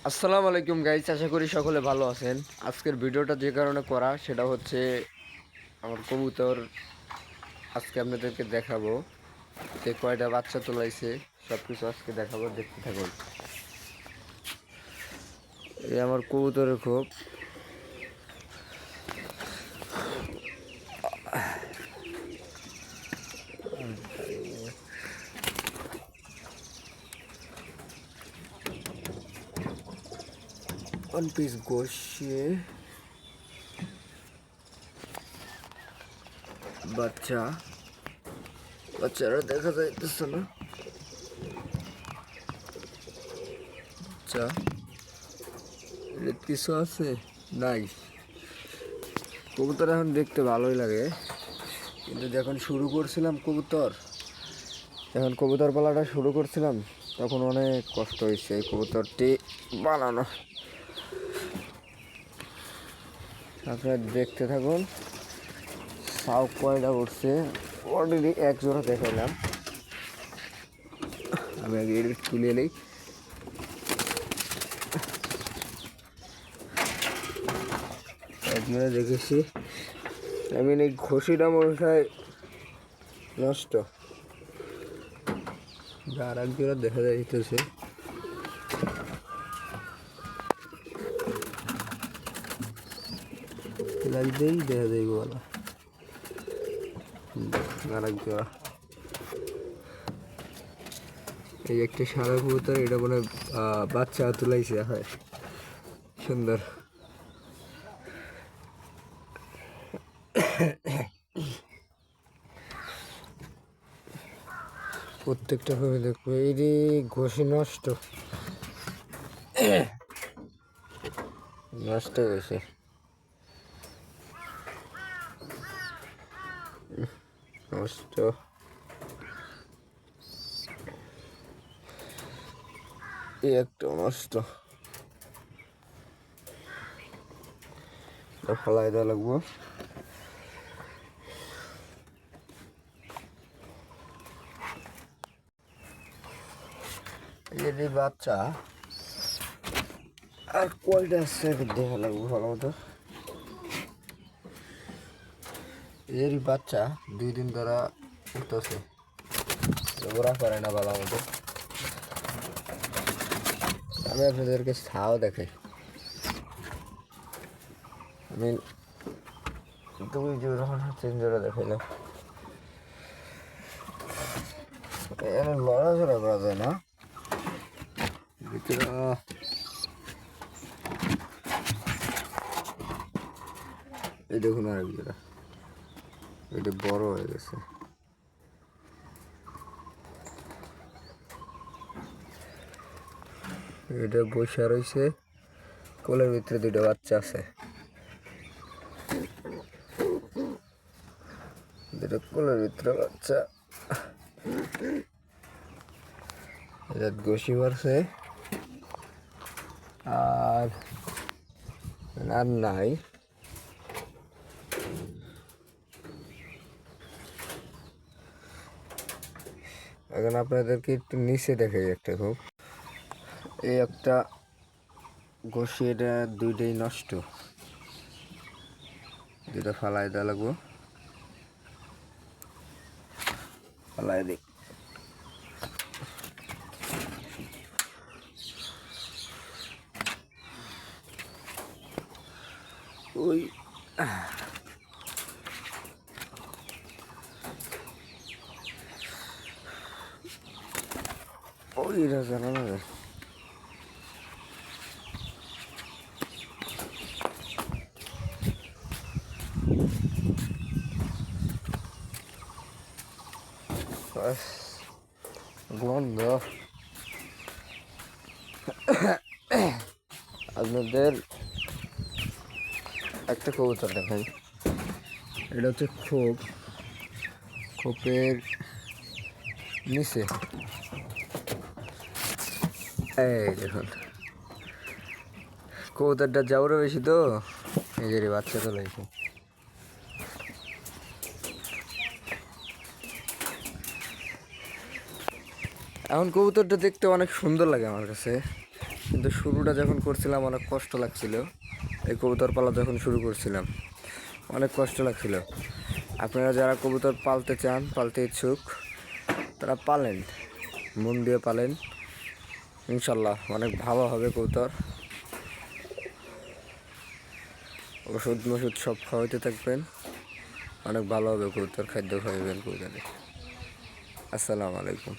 আসসালামু আলাইকুম গাইস, আশা করি সকলে ভালো আছেন। আজকের ভিডিওটা যে কারণে করা সেটা হচ্ছে আমার কবুতর আজকে আপনাদেরকে দেখাবো যে কয়টা বাচ্চা তোলাইছে, সব কিছু আজকে দেখাবো, দেখতে থাকুন। এই আমার কবুতরের খোপ। ওয়ান পিস গোশে বাচ্চা, বাচ্চারা দেখা যাইতেছে না। আচ্ছা, কিছু আছে নাই। কবুতর এখন দেখতে ভালোই লাগে, কিন্তু যখন শুরু করছিলাম কবুতর পালাটা শুরু করছিলাম তখন অনেক কষ্ট হয়েছে এই কবুতরটি বানানো। আপনারা দেখতে থাকুন। সাউ কয়টা উঠছে অলরেডি, এক জোড়া দেখাইলাম। আমি আগে এডিট তুলে নিই। এক জোড়া দেখেছি, আমি এই ঘষিটা মশাই নষ্ট। আর এক জোড়া দেখা যাইতেছে। লাগতেই দেখা যাইব বলা। আর এক জোড়া, এই একটা সাদা কবুতর, এটা মনে বাচ্চা তুলাইছে, হয় সুন্দর। প্রত্যেকটা ভাবে দেখবো। এই যে ঘষি নষ্ট নষ্ট হয়েছে। নষ্ট, এই একটা নষ্ট, ফলাই দেওয়া লাগবো। এই বাচ্চা আর কয়টা আছে দেখা লাগবে ভালো মতো। এর বাচ্চা 2 দিন ধরা উঠতেছে, ওরা করে না ভালো মতো। আমি আপনাদেরকে ছাও দেখাই। আমি 2 জোড়া 3 জোড়া দেখাইলাম। এখানে লড়াচড়া করা যায় না। এই দেখুন আরেক জোড়া, এটা বড় হয়ে গেছে। এটা বসে রয়েছে, কোলের ভিতরে 2টা বাচ্চা আছে। দুটো কোলের ভিতরে বাচ্চা। এটা ঘষি মারছে আর আর নাই। এখন আপনাদেরকে একটু নিচে দেখাই একটা খুব। এই একটা ঘষি, এটা 2টাই নষ্ট, 2টা ফালাই দেওয়া লাগবো। ফালাই দিই। ওই ওই জানা না। গন্ধ। আপনাদের একটা কবুতর দেখাই। এটা হচ্ছে খোপের নিচে, এই দেখুন কবুতরটা যাওয়ারও বেশি তো, এই যে বাচ্চা তো লাগছে। এখন কবুতরটা দেখতে অনেক সুন্দর লাগে আমার কাছে, কিন্তু শুরুটা যখন করছিলাম অনেক কষ্ট লাগছিল। এই কবুতর পালা যখন শুরু করছিলাম অনেক কষ্ট লাগছিল। আপনারা যারা কবুতর পালতে চান, পালতে ইচ্ছুক, তারা পালেন, মন দিয়ে পালেন, ইনশাল্লাহ অনেক ভালো হবে কবুতর। ওষুধ মষুধ সব খাওয়াইতে থাকবেন, অনেক ভালো হবে কবুতর। খাদ্য খাওয়াবেন কবুতরে। আসসালামু আলাইকুম।